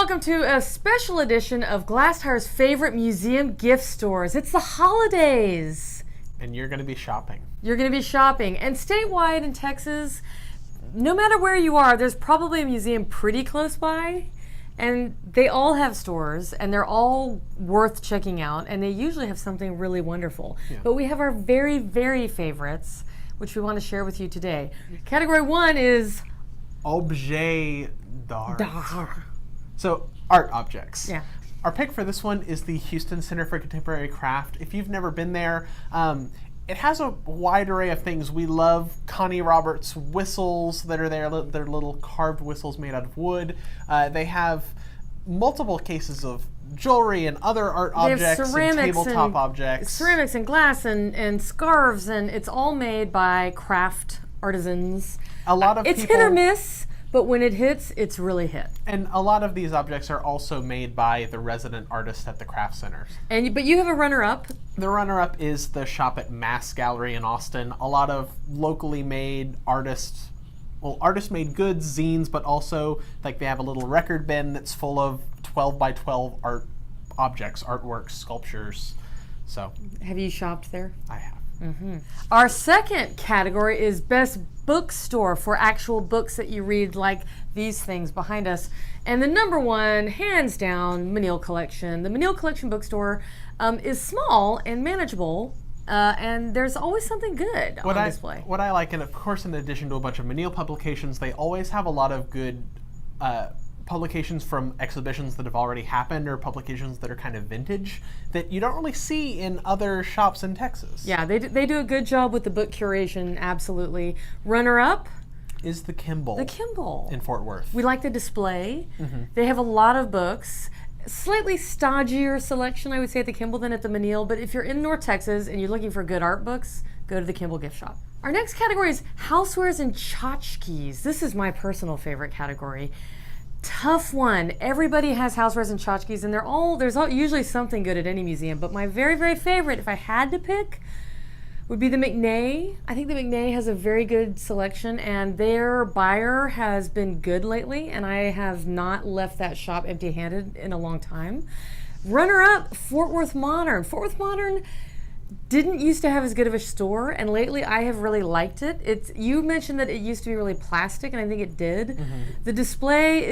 welcome to a special edition of Glastire's favorite museum gift stores. It's the holidays. And you're going to be shopping. You're going to be shopping. And statewide in Texas, no matter where you are, there's probably a museum pretty close by. And they all have stores, and they're all worth checking out, and they usually have something really wonderful. Yeah. But we have our very, very favorites, which we want to share with you today. Category 1 is Objet d'art. So, art objects. Yeah. Our pick for this one is the Houston Center for Contemporary Craft. If you've never been there, it has a wide array of things. We love Connie Roberts' whistles that are there. They're little carved whistles made out of wood. They have multiple cases of jewelry and other art objects and tabletop objects. Ceramics and glass and scarves, and it's all made by craft artisans. A lot of it's hit or miss, but when it hits, it's really hit. And a lot of these objects are also made by the resident artists at the craft centers. But you have a runner-up. The runner-up is the shop at Mass Gallery in Austin. A lot of locally made artist-made goods, zines, but also like they have a little record bin that's full of 12 by 12 art objects, artworks, sculptures. So, have you shopped there? I have. Mm-hmm. Our second category is Best Bookstore for actual books that you read, like these things behind us. And the number one, hands down, Menil Collection. The Menil Collection bookstore is small and manageable, and there's always something good on display. What I like, and of course in addition to a bunch of Menil publications, they always have a lot of good publications from exhibitions that have already happened or publications that are kind of vintage that you don't really see in other shops in Texas. Yeah, they do a good job with the book curation, absolutely. Runner-up is the Kimball. The Kimball. In Fort Worth. We like the display. Mm-hmm. They have a lot of books. Slightly stodgier selection, I would say, at the Kimball than at the Menil, but if you're in North Texas and you're looking for good art books, go to the Kimball gift shop. Our next category is housewares and tchotchkes. This is my personal favorite category. Tough one. Everybody has housewares and tchotchkes, and there's usually something good at any museum, but my very, very favorite, if I had to pick, would be the McNay. I think the McNay has a very good selection, and their buyer has been good lately, and I have not left that shop empty-handed in a long time. Runner-up, Fort Worth Modern. Fort Worth Modern didn't used to have as good of a store, and lately I have really liked it. You mentioned that it used to be really plastic, and I think it did. Mm-hmm. The display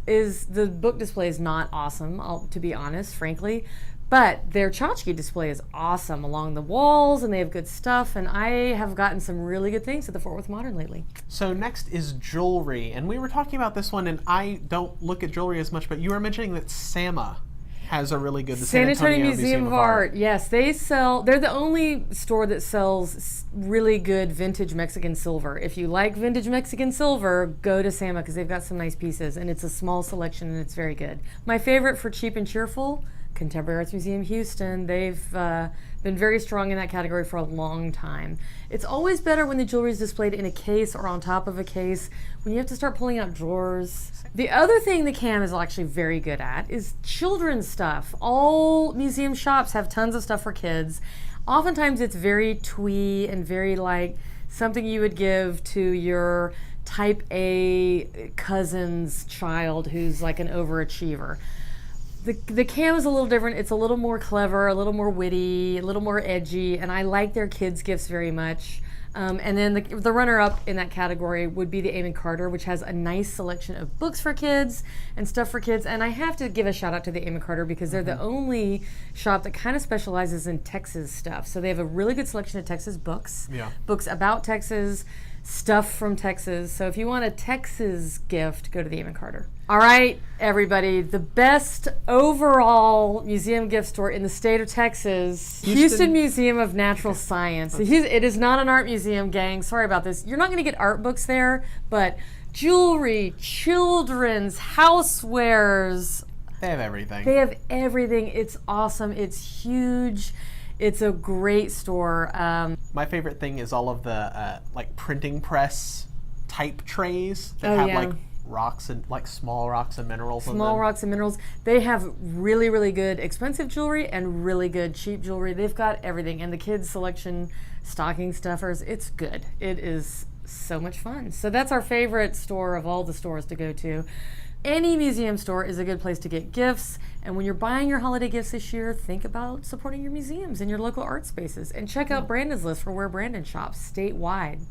the book display is not awesome, to be honest, frankly, but their tchotchke display is awesome along the walls, and they have good stuff, and I have gotten some really good things at the Fort Worth Modern lately. So next is jewelry, and we were talking about this one, and I don't look at jewelry as much, but you were mentioning that SAMA has a really good San Antonio Museum of Art. Yes, they're the only store that sells really good vintage Mexican silver. If you like vintage Mexican silver, go to SAMA because they've got some nice pieces, and it's a small selection and it's very good. My favorite for cheap and cheerful, Contemporary Arts Museum Houston. They've been very strong in that category for a long time. It's always better when the jewelry is displayed in a case or on top of a case, when you have to start pulling out drawers. The other thing the CAM is actually very good at is children's stuff. All museum shops have tons of stuff for kids. Oftentimes it's very twee and very like something you would give to your type A cousin's child who's like an overachiever. The CAM is a little different. It's a little more clever, a little more witty, a little more edgy, and I like their kids' gifts very much. And then the runner-up in that category would be the Amon Carter, which has a nice selection of books for kids and stuff for kids. And I have to give a shout-out to the Amon Carter because they're the only shop that kind of specializes in Texas stuff. So they have a really good selection of Texas books, books about Texas, stuff from Texas. So if you want a Texas gift, go to the Amon Carter. All right, everybody, the best overall museum gift store in the state of Texas, Houston Museum of Natural Science. It is not an art museum, gang. Sorry about this. You're not going to get art books there, but jewelry, children's, housewares. They have everything. They have everything. It's awesome. It's huge. It's a great store. My favorite thing is all of the like printing press type trays that have like rocks and like small rocks and minerals. Small rocks and minerals. They have really, really good expensive jewelry and really good cheap jewelry. They've got everything. And the kids' selection, stocking stuffers, it's good. It is so much fun. So that's our favorite store of all the stores to go to. any museum store is a good place to get gifts. And when you're buying your holiday gifts this year, think about supporting your museums and your local art spaces. And check out Brandon's list for where Brandon shops statewide.